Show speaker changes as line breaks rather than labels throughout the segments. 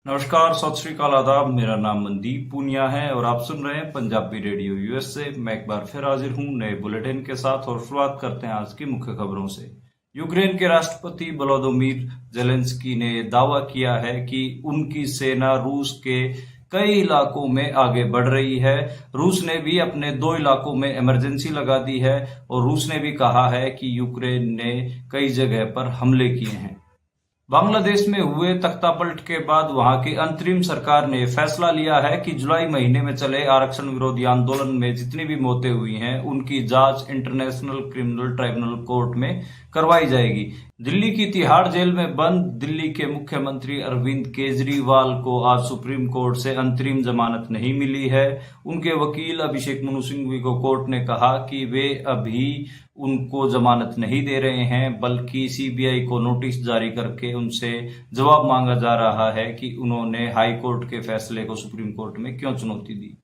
नमस्कार, सत श्री अकाल, आदाब। मेरा नाम मनदीप पूनिया है और आप सुन रहे हैं पंजाबी रेडियो यूएस से। मैं एक बार फिर हाजिर हूं नए बुलेटिन के साथ और शुरुआत करते हैं आज की मुख्य खबरों से। यूक्रेन के राष्ट्रपति वोलोदिमीर जेलेंस्की ने दावा किया है कि उनकी सेना रूस के कई इलाकों में आगे बढ़ रही है। रूस ने भी अपने 2 इलाकों में इमरजेंसी लगा दी है और रूस ने भी कहा है कि यूक्रेन ने कई जगह पर हमले किए हैं। बांग्लादेश में हुए तख्तापलट के बाद वहां की अंतरिम सरकार ने फैसला लिया है कि जुलाई महीने में चले आरक्षण विरोधी आंदोलन में जितनी भी मौतें हुई हैं उनकी जांच इंटरनेशनल क्रिमिनल ट्राइब्यूनल कोर्ट में करवाई जाएगी। दिल्ली की तिहाड़ जेल में बंद दिल्ली के मुख्यमंत्री अरविंद केजरीवाल को आज सुप्रीम कोर्ट से अंतरिम जमानत नहीं मिली है। उनके वकील अभिषेक मनु सिंघवी को कोर्ट ने कहा कि वे अभी उनको जमानत नहीं दे रहे हैं, बल्कि सीबीआई को नोटिस जारी करके उनसे जवाब मांगा जा रहा है कि उन्होंने हाई कोर्ट के फैसले को सुप्रीम कोर्ट में क्यों चुनौती दी।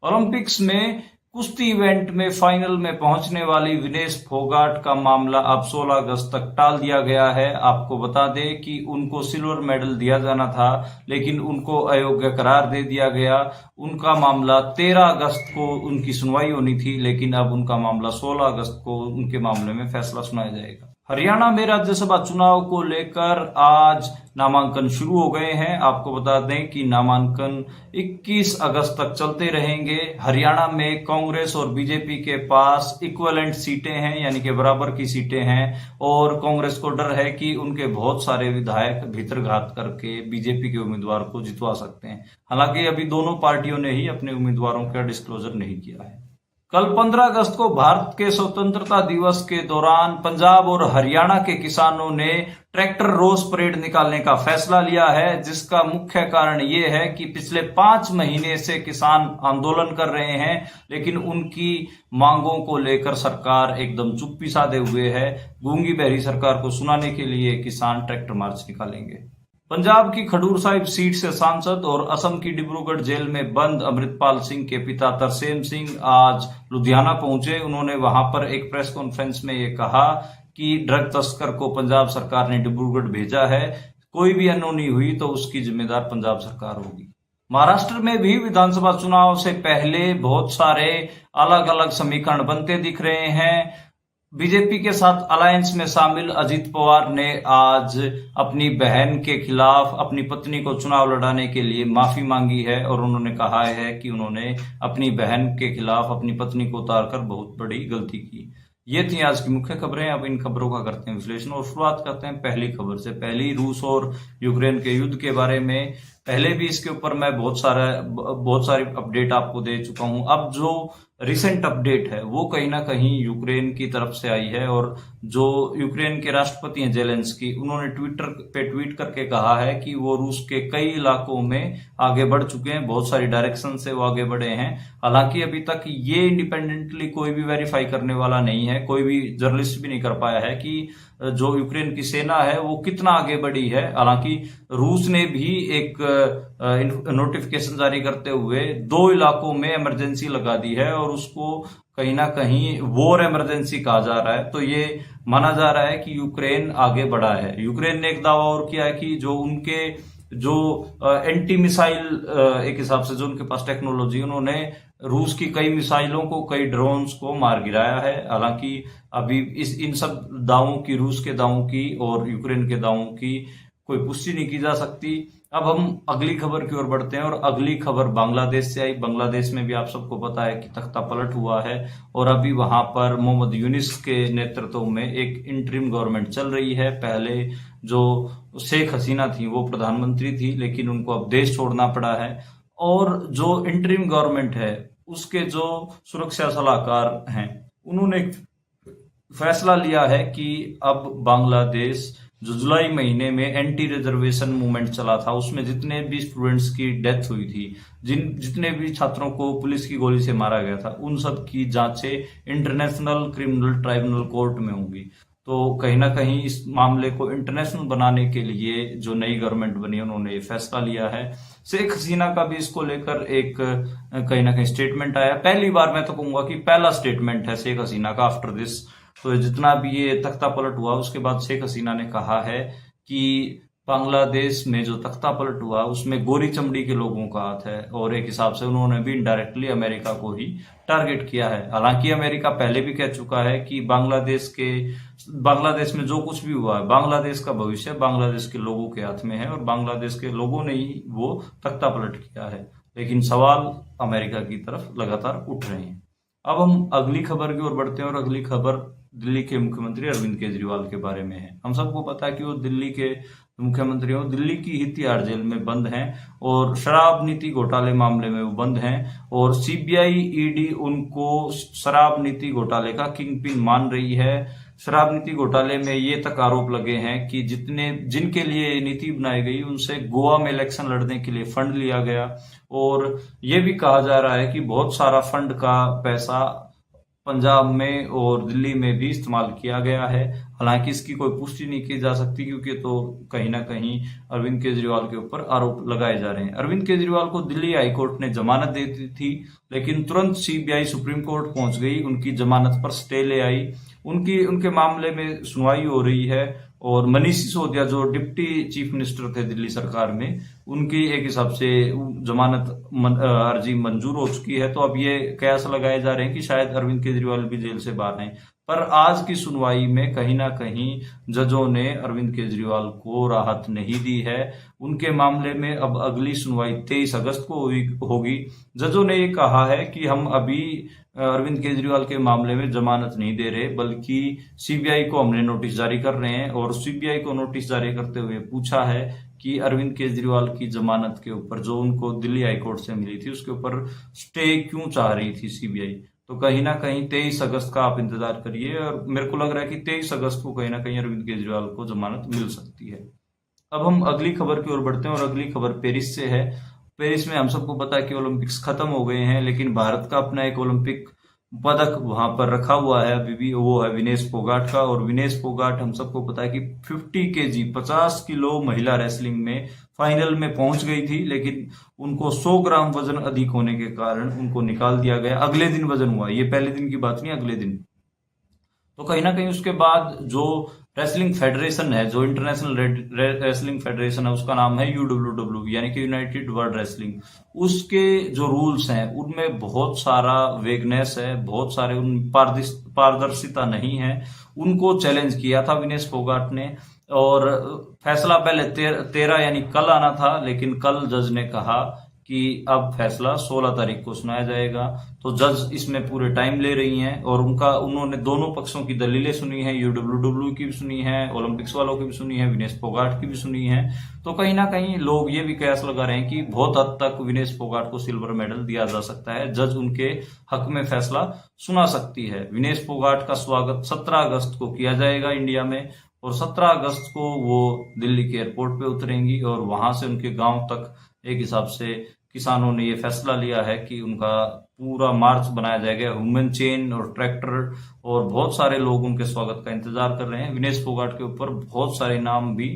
ओलंपिक्स में कुश्ती इवेंट में फाइनल में पहुंचने वाली विनेश फोगाट का मामला अब 16 अगस्त तक टाल दिया गया है। आपको बता दें कि उनको सिल्वर मेडल दिया जाना था, लेकिन उनको अयोग्य करार दे दिया गया। उनका मामला 13 अगस्त को उनकी सुनवाई होनी थी, लेकिन अब उनका मामला 16 अगस्त को उनके मामले में फैसला सुनाया जाएगा। हरियाणा में राज्यसभा चुनाव को लेकर आज नामांकन शुरू हो गए हैं। आपको बता दें कि नामांकन 21 अगस्त तक चलते रहेंगे। हरियाणा में कांग्रेस और बीजेपी के पास इक्विवेलेंट सीटें हैं, यानी कि बराबर की सीटें हैं, और कांग्रेस को डर है कि उनके बहुत सारे विधायक भीतरघात करके बीजेपी के उम्मीदवार को जितवा सकते हैं। हालांकि अभी दोनों पार्टियों ने ही अपने उम्मीदवारों का डिस्क्लोजर नहीं किया है। कल 15 अगस्त को भारत के स्वतंत्रता दिवस के दौरान पंजाब और हरियाणा के किसानों ने ट्रैक्टर रोस परेड निकालने का फैसला लिया है, जिसका मुख्य कारण ये है कि पिछले 5 महीने से किसान आंदोलन कर रहे हैं, लेकिन उनकी मांगों को लेकर सरकार एकदम चुप्पी साधे हुए है। गूंगी बहरी सरकार को सुनाने के लिए किसान ट्रैक्टर मार्च निकालेंगे। पंजाब की खडूर साहिब सीट से सांसद और असम की डिब्रूगढ़ जेल में बंद अमृतपाल सिंह के पिता तरसेम सिंह आज लुधियाना पहुंचे। उन्होंने वहां पर एक प्रेस कॉन्फ्रेंस में ये कहा कि ड्रग तस्कर को पंजाब सरकार ने डिब्रूगढ़ भेजा है, कोई भी अनहोनी हुई तो उसकी जिम्मेदार पंजाब सरकार होगी। महाराष्ट्र में भी विधानसभा चुनाव से पहले बहुत सारे अलग अलग समीकरण बनते दिख रहे हैं। बीजेपी के साथ अलायंस में शामिल अजित पवार ने आज अपनी बहन के खिलाफ अपनी पत्नी को चुनाव लड़ाने के लिए माफी मांगी है और उन्होंने कहा है कि उन्होंने अपनी बहन के खिलाफ अपनी पत्नी को उतारकर बहुत बड़ी गलती की। ये थी आज की मुख्य खबरें। अब इन खबरों का करते हैं विश्लेषण और शुरुआत करते हैं पहली खबर से। पहली रूस और यूक्रेन के युद्ध के बारे में। पहले भी इसके ऊपर मैं बहुत सारी अपडेट आपको दे चुका हूं। अब जो रिसेंट अपडेट है वो कहीं ना कहीं यूक्रेन की तरफ से आई है, और जो यूक्रेन के राष्ट्रपति हैं जेलेंस्की, उन्होंने ट्विटर पे ट्वीट करके कहा है कि वो रूस के कई इलाकों में आगे बढ़ चुके हैं, बहुत सारी डायरेक्शन से वो आगे बढ़े हैं। हालांकि अभी तक ये इंडिपेंडेंटली कोई भी वेरीफाई करने वाला नहीं है, कोई भी जर्नलिस्ट भी नहीं कर पाया है कि जो यूक्रेन की सेना है वो कितना आगे बढ़ी है। हालांकि रूस ने भी एक नोटिफिकेशन जारी करते हुए 2 इलाकों में इमरजेंसी लगा दी है और उसको कहीं ना कहीं वॉर इमरजेंसी कहा जा रहा है। तो ये माना जा रहा है कि यूक्रेन आगे बढ़ा है। यूक्रेन ने एक दावा और किया है कि जो उनके एंटी मिसाइल एक हिसाब से जो उनके पास टेक्नोलॉजी, उन्होंने रूस की कई मिसाइलों को, कई ड्रोन्स को मार गिराया है। हालांकि अभी इन सब दावों की, रूस के दावों की और यूक्रेन के दावों की कोई पुष्टि नहीं की जा सकती। अब हम अगली खबर की ओर बढ़ते हैं और अगली खबर बांग्लादेश से आई। बांग्लादेश में भी आप सबको पता है कि तख्तापलट हुआ है और अभी वहां पर मोहम्मद यूनिस के नेतृत्व में एक इंटरिम गवर्नमेंट चल रही है। पहले जो शेख हसीना थी वो प्रधानमंत्री थी, लेकिन उनको अब देश छोड़ना पड़ा है। और जो इंटरिम गवर्नमेंट है उसके जो सुरक्षा सलाहकार हैं उन्होंने फैसला लिया है कि अब बांग्लादेश, जो जुलाई महीने में एंटी रिजर्वेशन मूवमेंट चला था, उसमें जितने भी स्टूडेंट्स की डेथ हुई थी, जितने भी छात्रों को पुलिस की गोली से मारा गया था, उन सब की जांचें इंटरनेशनल क्रिमिनल ट्राइब्यूनल कोर्ट में होंगी। तो कहीं ना कहीं इस मामले को इंटरनेशनल बनाने के लिए जो नई गवर्नमेंट बनी उन्होंने ये फैसला लिया है। शेख हसीना का भी इसको लेकर एक कहीं ना कहीं स्टेटमेंट आया। पहली बार मैं तो कहूंगा कि पहला स्टेटमेंट है शेख हसीना का आफ्टर दिस। तो जितना भी ये तख्ता पलट हुआ उसके बाद शेख हसीना ने कहा है कि बांग्लादेश में जो तख्ता पलट हुआ उसमें गोरी चमड़ी के लोगों का हाथ है, और एक हिसाब से उन्होंने भी इनडायरेक्टली अमेरिका को ही टारगेट किया है। हालांकि अमेरिका पहले भी कह चुका है कि बांग्लादेश में जो कुछ भी हुआ है, बांग्लादेश का भविष्य बांग्लादेश के लोगों के हाथ में है और बांग्लादेश के लोगों ने ही वो तख्ता पलट किया है। लेकिन सवाल अमेरिका की तरफ लगातार उठ रहे हैं। अब हम अगली खबर की ओर बढ़ते हैं, और अगली खबर दिल्ली के मुख्यमंत्री अरविंद केजरीवाल के बारे में है। हम सबको पता है कि वो दिल्ली के मुख्यमंत्री हो, दिल्ली की ही तिहाड़ जेल में बंद हैं और शराब नीति घोटाले मामले में वो बंद हैं, और सीबीआई ईडी उनको शराब नीति घोटाले का किंग पिन मान रही है। शराब नीति घोटाले में ये तक आरोप लगे हैं कि जिनके लिए नीति बनाई गई उनसे गोवा में इलेक्शन लड़ने के लिए फंड लिया गया, और ये भी कहा जा रहा है कि बहुत सारा फंड का पैसा पंजाब में और दिल्ली में भी इस्तेमाल किया गया है। हालांकि इसकी कोई पुष्टि नहीं की जा सकती, क्योंकि तो कहीं ना कहीं अरविंद केजरीवाल के ऊपर आरोप लगाए जा रहे हैं। अरविंद केजरीवाल को दिल्ली हाईकोर्ट ने जमानत दे दी थी, लेकिन तुरंत सीबीआई सुप्रीम कोर्ट पहुंच गई, उनकी जमानत पर स्टे ले आई। उनके मामले में सुनवाई हो रही है, और मनीष सिसोदिया जो डिप्टी चीफ मिनिस्टर थे दिल्ली सरकार में, उनकी एक हिसाब से जमानत अर्जी मंजूर हो चुकी है। तो अब ये कयास लगाए जा रहे हैं कि शायद अरविंद केजरीवाल भी जेल से बाहर आए। पर आज की सुनवाई में कहीं ना कहीं जजों ने अरविंद केजरीवाल को राहत नहीं दी है। उनके मामले में अब अगली सुनवाई 23 अगस्त को होगी। जजों ने ये कहा है कि हम अभी अरविंद केजरीवाल के मामले में जमानत नहीं दे रहे, बल्कि सीबीआई को हमने नोटिस जारी कर रहे हैं, और सीबीआई को नोटिस जारी करते हुए पूछा है कि अरविंद केजरीवाल की जमानत के ऊपर जो उनको दिल्ली हाईकोर्ट से मिली थी उसके ऊपर स्टे क्यों चाह रही थी सीबीआई। तो कहीं ना कहीं 23 अगस्त का आप इंतजार करिए, और मेरे को लग रहा है कि 23 अगस्त को कहीं ना कहीं अरविंद केजरीवाल को जमानत मिल सकती है। अब हम अगली खबर की ओर बढ़ते हैं, और अगली खबर पेरिस से है। पेरिस में हम सबको पता है कि ओलंपिक्स खत्म हो गए हैं, लेकिन भारत का अपना एक ओलंपिक पदक वहां पर रखा हुआ है अभी भी, वो है विनेश फोगाट का। और विनेश फोगाट हम सबको पता है कि 50 केजी 50 किलो महिला रेसलिंग में फाइनल में पहुंच गई थी, लेकिन उनको 100 ग्राम वजन अधिक होने के कारण उनको निकाल दिया गया। अगले दिन वजन हुआ, ये पहले दिन की बात नहीं, अगले दिन। तो कहीं ना कहीं उसके बाद जो रेसलिंग फेडरेशन है, जो इंटरनेशनल रेसलिंग फेडरेशन है, उसका नाम है UWW, यानी कि यूनाइटेड वर्ल्ड रेसलिंग। उसके जो रूल्स हैं उनमें बहुत सारा वेगनेस है, बहुत सारे उन पारदर्शिता नहीं है। उनको चैलेंज किया था विनेश फोगाट ने, और फैसला पहले 13 यानी कल आना था, लेकिन कल जज ने कहा कि अब फैसला 16 तारीख को सुनाया जाएगा। तो जज इसमें पूरे टाइम ले रही हैं, और उन्होंने दोनों पक्षों की दलीलें सुनी हैं, UWW की भी सुनी है, ओलंपिक्स वालों की भी सुनी है, विनेश फोगाट की भी सुनी है। तो कहीं ना कहीं लोग ये भी कयास लगा रहे हैं कि बहुत हद तक विनेश फोगाट को सिल्वर मेडल दिया जा सकता है, जज उनके हक में फैसला सुना सकती है। विनेश फोगाट का स्वागत 17 अगस्त को किया जाएगा इंडिया में, और 17 अगस्त को वो दिल्ली के एयरपोर्ट पे उतरेंगी, और वहां से उनके गांव तक एक हिसाब से किसानों ने ये फैसला लिया है कि उनका पूरा मार्च बनाया जाएगा, ह्यूमन चेन और ट्रैक्टर, और बहुत सारे लोग उनके स्वागत का इंतजार कर रहे हैं। विनेश फोगाट के ऊपर बहुत सारे नाम भी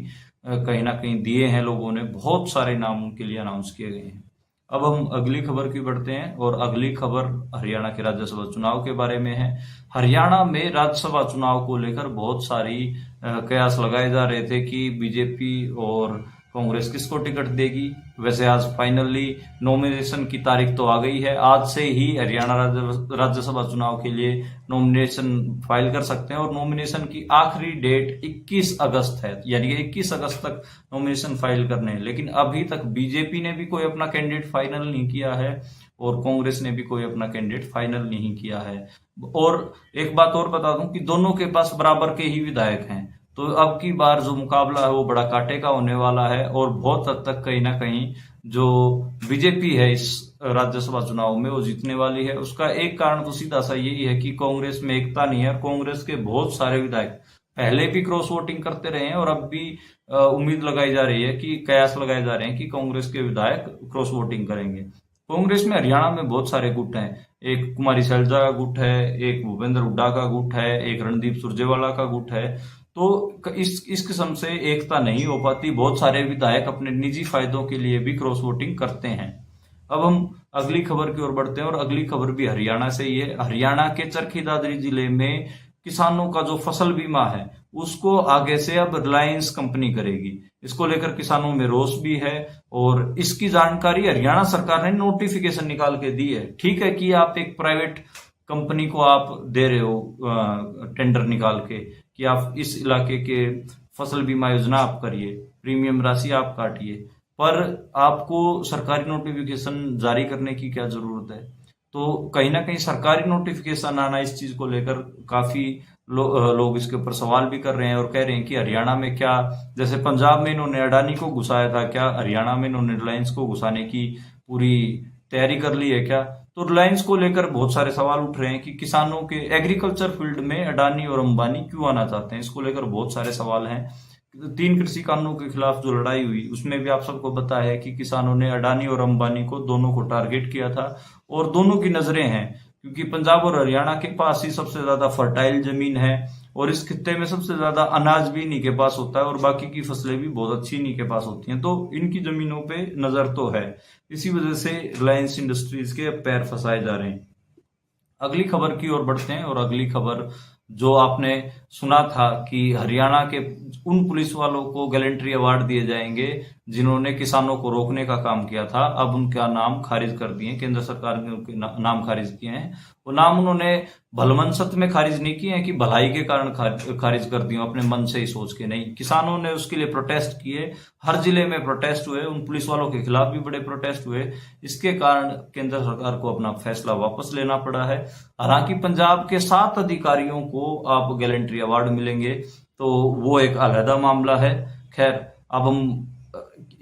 कहीं ना कहीं दिए हैं लोगों ने, बहुत सारे नाम उनके लिए अनाउंस किए गए हैं। अब हम अगली खबर की बढ़ते हैं, और अगली खबर हरियाणा के राज्यसभा चुनाव के बारे में है। हरियाणा में राज्यसभा चुनाव को लेकर बहुत सारी कयास लगाए जा रहे थे कि बीजेपी और कांग्रेस किसको टिकट देगी। वैसे आज फाइनली नॉमिनेशन की तारीख तो आ गई है, आज से ही हरियाणा राज्यसभा चुनाव के लिए नॉमिनेशन फाइल कर सकते हैं, और नॉमिनेशन की आखिरी डेट 21 अगस्त है, यानी कि 21 अगस्त तक नॉमिनेशन फाइल करने हैं। लेकिन अभी तक बीजेपी ने भी कोई अपना कैंडिडेट फाइनल नहीं किया है, और कांग्रेस ने भी कोई अपना कैंडिडेट फाइनल नहीं किया है। और एक बात और बता दूं कि दोनों के पास बराबर के ही विधायक हैं, तो अब की बार जो मुकाबला है वो बड़ा कांटे का होने वाला है, और बहुत हद तक कहीं ना कहीं जो बीजेपी है इस राज्यसभा चुनाव में वो जीतने वाली है। उसका एक कारण तो सीधा सा यही है कि कांग्रेस में एकता नहीं है, और कांग्रेस के बहुत सारे विधायक पहले भी क्रॉस वोटिंग करते रहे हैं, और अब भी उम्मीद लगाई जा रही है कि कयास लगाए जा रहे हैं कि कांग्रेस के विधायक क्रॉस वोटिंग करेंगे। कांग्रेस में हरियाणा में बहुत सारे गुट हैं, एक कुमारी शैलजा का गुट है, एक भूपेंद्र हुड्डा का गुट है, एक रणदीप सुरजेवाला का गुट है। तो इस किस्म से एकता नहीं हो पाती, बहुत सारे विधायक अपने निजी फायदों के लिए भी क्रॉस वोटिंग करते हैं। अब हम अगली खबर की ओर बढ़ते हैं, और अगली खबर भी हरियाणा से ही है। हरियाणा के चरखी दादरी जिले में किसानों का जो फसल बीमा है उसको आगे से अब रिलायंस कंपनी करेगी। इसको लेकर किसानों में रोष भी है और इसकी जानकारी हरियाणा सरकार ने नोटिफिकेशन निकाल के दी है। ठीक है कि आप एक प्राइवेट कंपनी को आप दे रहे हो टेंडर निकाल के कि आप इस इलाके के फसल बीमा योजना आप करिए, प्रीमियम राशि आप काटिए, पर आपको सरकारी नोटिफिकेशन जारी करने की क्या जरूरत है? तो कहीं ना कहीं सरकारी नोटिफिकेशन आना इस चीज को लेकर काफी लोग इसके ऊपर सवाल भी कर रहे हैं और कह रहे हैं कि हरियाणा में क्या, जैसे पंजाब में इन्होंने अडानी को घुसाया था, क्या हरियाणा में इन्होंने रिलायंस को घुसाने की पूरी तैयारी कर ली है क्या? तो रिलायंस को लेकर बहुत सारे सवाल उठ रहे हैं कि किसानों के एग्रीकल्चर फील्ड में अडानी और अंबानी क्यों आना चाहते हैं। इसको लेकर बहुत सारे सवाल हैं। 3 कृषि कानूनों के खिलाफ जो लड़ाई हुई उसमें भी आप सबको पता है कि किसानों ने अडानी और अंबानी को दोनों को टारगेट किया था और दोनों की नजरें हैं, क्योंकि पंजाब और हरियाणा के पास ही सबसे ज्यादा फर्टाइल जमीन है और इस खित्ते में सबसे ज्यादा अनाज भी इन्हीं के पास होता है और बाकी की फसलें भी बहुत अच्छी इन्हीं के पास होती हैं। तो इनकी जमीनों पे नजर तो है, इसी वजह से रिलायंस इंडस्ट्रीज के पैर फंसाए जा रहे हैं। अगली खबर की ओर बढ़ते हैं और अगली खबर जो आपने सुना था कि हरियाणा के उन पुलिस वालों को गैलेंट्री अवार्ड दिए जाएंगे जिन्होंने किसानों को रोकने का काम किया था, अब उनका नाम खारिज कर दिए। केंद्र सरकार ने उनके नाम खारिज किए हैं। वो नाम उन्होंने भलमनसत में खारिज नहीं किए हैं कि भलाई के कारण खारिज कर दिए, अपने मन से ही सोच के नहीं। किसानों ने उसके लिए प्रोटेस्ट किए, हर जिले में प्रोटेस्ट हुए, उन पुलिस वालों के खिलाफ भी बड़े प्रोटेस्ट हुए। इसके कारण केंद्र सरकार को अपना फैसला वापस लेना पड़ा है। हालांकि पंजाब के 7 अधिकारियों को आप गैलेंट्री अवार्ड मिलेंगे, तो वो एक अलहदा मामला है। खैर, अब हम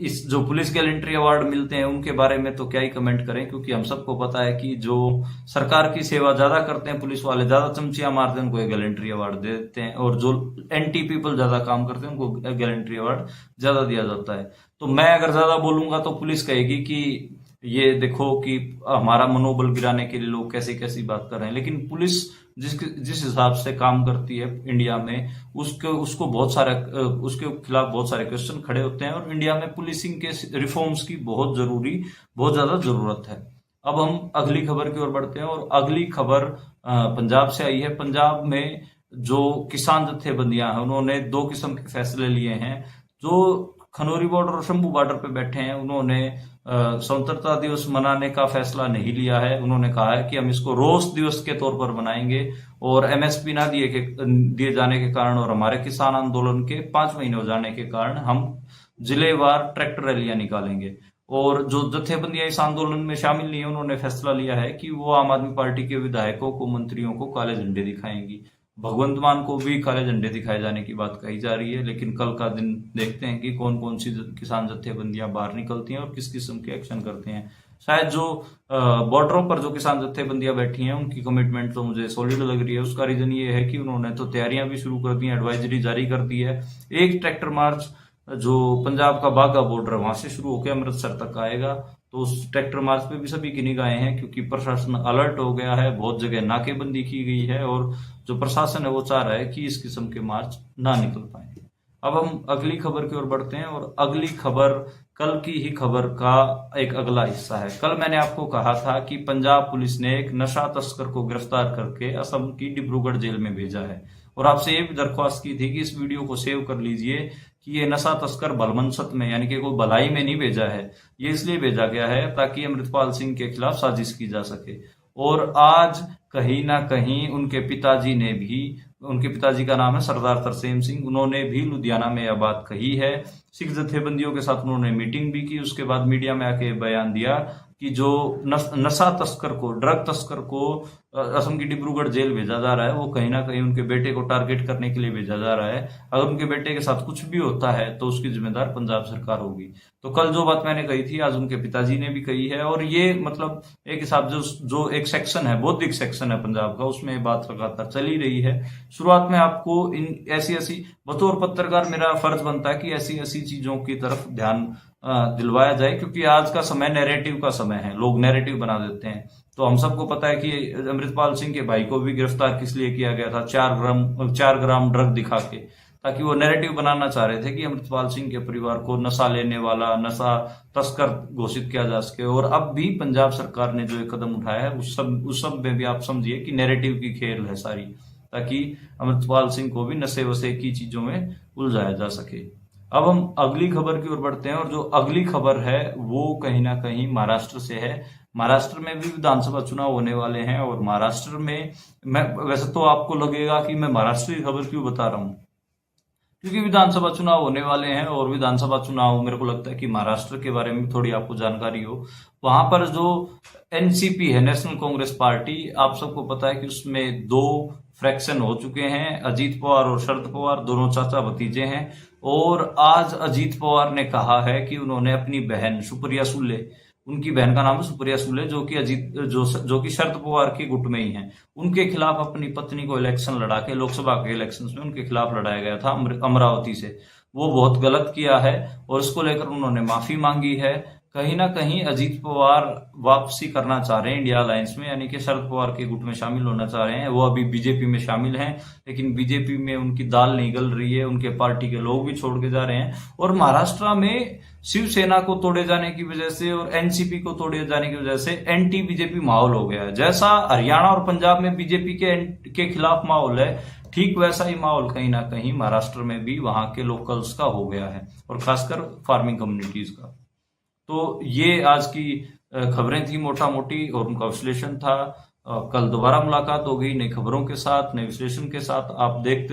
इस जो पुलिस गैलेंट्री अवार्ड मिलते हैं उनके बारे में तो क्या ही कमेंट करें, क्योंकि हम सबको पता है कि जो सरकार की सेवा ज्यादा करते हैं पुलिस वाले, ज्यादा चमचियां मारते हैं, उनको गैलेंट्री अवार्ड देते हैं, और जो एंटी पीपल ज्यादा काम करते हैं उनको गैलेंट्री अवार्ड ज्यादा दिया जाता है। तो मैं अगर ज्यादा बोलूंगा तो पुलिस कहेगी कि ये देखो कि हमारा मनोबल गिराने के लिए लोग कैसी कैसी बात कर रहे हैं। लेकिन पुलिस जिस हिसाब से काम करती है इंडिया में, उसको बहुत सारे उसके खिलाफ बहुत सारे क्वेश्चन खड़े होते हैं और इंडिया में पुलिसिंग के रिफॉर्म्स की बहुत ज्यादा जरूरत है। अब हम अगली खबर की ओर बढ़ते हैं और अगली खबर पंजाब से आई है। पंजाब में जो किसान जत्थेबंदियां हैं उन्होंने 2 किस्म के फैसले लिए हैं। जो खनौरी बॉर्डर और शंभू बॉर्डर पे बैठे हैं उन्होंने स्वतंत्रता दिवस मनाने का फैसला नहीं लिया है। उन्होंने कहा है कि हम इसको रोष दिवस के तौर पर मनाएंगे और एमएसपी ना दिए जाने के कारण और हमारे किसान आंदोलन के 5 महीने हो जाने के कारण हम जिलेवार ट्रैक्टर रैलियां निकालेंगे। और जो जत्थेबंदियां इस आंदोलन में शामिल नहीं है उन्होंने फैसला लिया है कि वो आम आदमी पार्टी के विधायकों को, मंत्रियों को काले झंडे दिखाएंगी। भगवंत मान को भी काले झंडे दिखाए जाने की बात कही जा रही है। लेकिन कल का दिन देखते हैं कि कौन कौन सी किसान जत्थेबंदियां बाहर निकलती हैं और किस किस्म के एक्शन करते हैं। शायद जो बॉर्डरों पर जो किसान जत्थेबंदियां बैठी हैं उनकी कमिटमेंट तो मुझे सॉलिड लग रही है। उसका रीजन ये है कि उन्होंने तो तैयारियां भी शुरू कर दी हैं, एडवाइजरी जारी कर दी है। एक ट्रैक्टर मार्च जो पंजाब का बाघा बॉर्डर वहां से शुरू होकर अमृतसर तक आएगा, तो उस ट्रैक्टर मार्च पे भी सभी की निगाहें हैं, क्योंकि प्रशासन अलर्ट हो गया है। बहुत जगह नाकेबंदी की गई है और जो प्रशासन है वो चाह रहा है कि इस किस्म के मार्च ना निकल पाए। अब हम अगली खबर की ओर बढ़ते हैं और अगली खबर कल की ही खबर का एक अगला हिस्सा है। कल मैंने आपको कहा था कि पंजाब पुलिस ने एक नशा तस्कर को गिरफ्तार करके असम की डिब्रूगढ़ जेल में भेजा है और आपसे ये भी दरख्वास्त की थी कि इस वीडियो को सेव कर लीजिए कि ये नशा तस्कर भलमनसत में यानी कि कोई भलाई में नहीं भेजा है। ये इसलिए भेजा गया है ताकि अमृतपाल सिंह के खिलाफ साजिश की जा सके। और आज कहीं ना कहीं उनके पिताजी का नाम है सरदार तरसेम सिंह, उन्होंने भी लुधियाना में यह बात कही है। सिख जत्थेबंदियों के साथ उन्होंने मीटिंग भी की, उसके बाद मीडिया में आके बयान दिया कि जो नशा तस्कर को, ड्रग तस्कर को असम की डिब्रूगढ़ जेल भेजा जा रहा है वो कहीं ना कहीं उनके बेटे को टारगेट करने के लिए भेजा जा रहा है। अगर उनके बेटे के साथ कुछ भी होता है तो उसकी जिम्मेदार पंजाब सरकार होगी। तो कल जो बात मैंने कही थी आज उनके पिताजी ने भी कही है और ये मतलब एक हिसाब जो एक सेक्शन है, बौद्धिक सेक्शन है पंजाब का, उसमें बात लगातार चली रही है। शुरुआत में आपको इन ऐसी बतौर पत्रकार मेरा फर्ज बनता है कि ऐसी चीजों की तरफ ध्यान दिलवाया जाए, क्योंकि आज का समय नैरेटिव का समय है, लोग नैरेटिव बना देते हैं। तो हम सबको पता है कि अमृतपाल सिंह के भाई को भी गिरफ्तार किस लिए किया गया था, 4 ग्राम ड्रग दिखा के, ताकि वो नैरेटिव बनाना चाह रहे थे कि अमृतपाल सिंह के परिवार को नशा लेने वाला, नशा तस्कर घोषित किया जा सके। और अब भी पंजाब सरकार ने जो एक कदम उठाया है उस सब में भी आप समझिए कि नैरेटिव की खेल है सारी, ताकि अमृतपाल सिंह को भी नशे वशे की चीजों में उलझाया जा सके। अब हम अगली खबर की ओर बढ़ते हैं और जो अगली खबर है वो कहीं ना कहीं महाराष्ट्र से है। महाराष्ट्र में भी विधानसभा चुनाव होने वाले हैं और महाराष्ट्र में मैं वैसे तो आपको लगेगा कि मैं महाराष्ट्र की खबर क्यों बता रहा हूं, क्योंकि विधानसभा चुनाव होने वाले हैं और विधानसभा चुनाव मेरे को लगता है कि महाराष्ट्र के बारे में थोड़ी आपको जानकारी हो। वहां पर जो एनसीपी है, नेशनल कांग्रेस पार्टी, आप सबको पता है कि उसमें दो फ्रैक्शन हो चुके हैं। अजीत पवार और शरद पवार दोनों चाचा भतीजे हैं और आज अजीत पवार ने कहा है कि उन्होंने अपनी बहन सुप्रिया सुले, उनकी बहन का नाम है सुप्रिया सुले, जो कि शरद पवार के गुट में ही हैं, उनके खिलाफ अपनी पत्नी को इलेक्शन लड़ा के, लोकसभा के इलेक्शन में उनके खिलाफ लड़ाया गया था अमरावती से, वो बहुत गलत किया है और इसको लेकर उन्होंने माफी मांगी है। कहीं ना कहीं अजीत पवार वापसी करना चाह रहे हैं इंडिया अलायंस में, यानी कि शरद पवार के गुट में शामिल होना चाह रहे हैं। वो अभी बीजेपी में शामिल हैं, लेकिन बीजेपी में उनकी दाल नहीं गल रही है, उनके पार्टी के लोग भी छोड़ के जा रहे हैं। और महाराष्ट्र में शिवसेना को तोड़े जाने की वजह से और एनसीपी को तोड़े जाने की वजह से एंटी बीजेपी माहौल हो गया है। जैसा हरियाणा और पंजाब में बीजेपी के खिलाफ माहौल है, ठीक वैसा ही माहौल कहीं ना कहीं महाराष्ट्र में भी वहां के लोकल्स का हो गया है और खासकर फार्मिंग कम्युनिटीज का। तो ये आज की खबरें थी मोटा मोटी और उनका विश्लेषण था। कल दोबारा मुलाकात होगी नई खबरों के साथ, नए विश्लेषण के साथ। आप देखते